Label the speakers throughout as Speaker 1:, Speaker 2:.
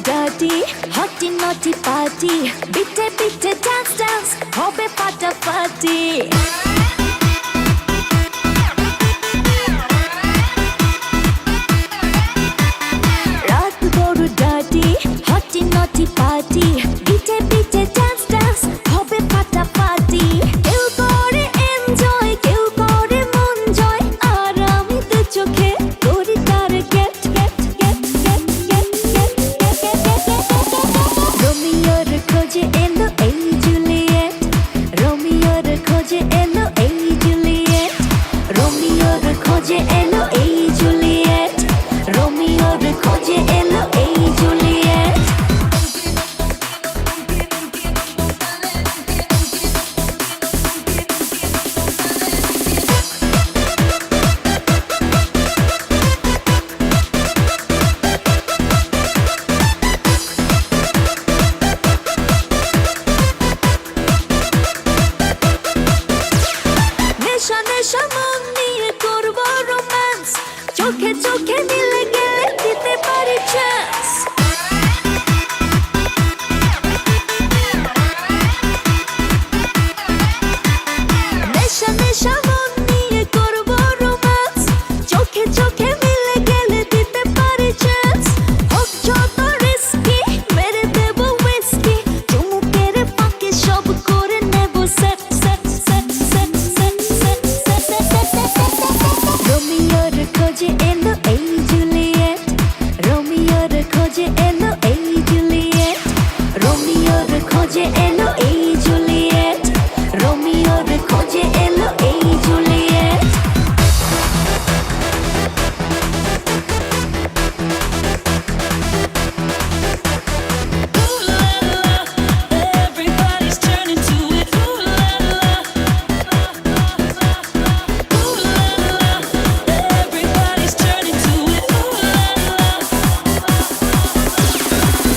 Speaker 1: Dirty হটি নটি party বিটে বিটে ডান্স ডান্স হবে ফাটাফাটি রাত বড় ডার্টি হটি নটি পার্টি বিটে বিটে ডান্স ডান্স হবে ফাটাফাটি কেউ করে এনজয় কেউ করে মন জয় আর আমি তো চোখে করি তার get get get get get get রোমিওর খোঁজে এলো এই জুলিয়েট রোমিওর খোঁজে এলো এই জুলিয়েট রোমিওর খোঁজে এলো এই জুলিয়েট রোমিওর খোঁজে এলো এই জুলিয়েট নেশা নেশা মন নিয়ে করবো রোম্যান্স চোখে চোখে মিলে গেলে দিতে পারি চান্স নেশা নেশা মন নিয়ে করবো রোম্যান্স চোখে চোখে মিলে গেলে দিতে পারি চান্স হোক যত রিস্কি মেরে দেবো উইস্কি চুমুকের ফাঁকে সব করে নেবো set set set set set set রোমিওর খোঁজে এলো এই জুলিয়েট রোমিওর খোঁজে এলো এই জুলিয়েট রোমিওর খোঁজে এলো এই জুলিয়েট রোমিওর খোঁজে এলো এই Juliet
Speaker 2: Everybody's turning to it. Ooh la la. Ooh la la. Everybody's turning to it. Ooh la la.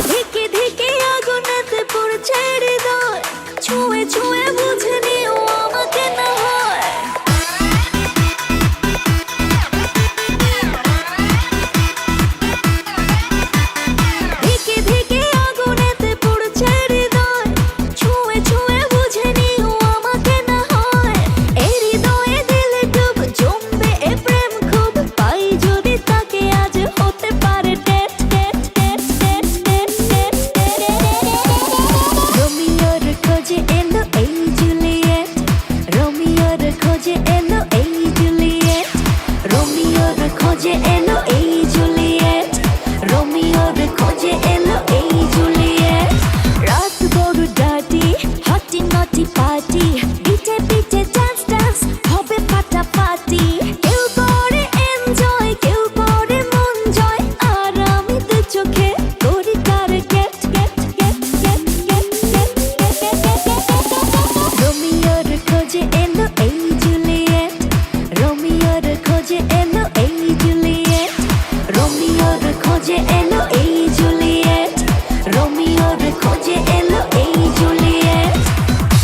Speaker 1: ধিকে ধিকে আগুনেতে পড়ছে হৃদয় ছুঁয়ে ছুঁয়ে বুঝে নিও আমাকে না হয় ধিকে ধিকে আগুনেতে পড়ছে হৃদয় ছুঁয়ে ছুঁয়ে বুঝে নিও আমাকে না হয় এই হৃদয়ে দিলে ডুব জমবে এ প্রেম খুব পাই যদি তাকে আজ হতে পারে date date date date date date রোমিওর খোঁজে এলো এই জুলিয়েট রোমিওর খোঁজে এলো এই জুলিয়েট রোমিওর খোঁজে এলো এই জুলিয়েট রোমিওর খোঁজে এলো এই জুলিয়েট রাত বড় ডার্টি হটি নটি পার্টি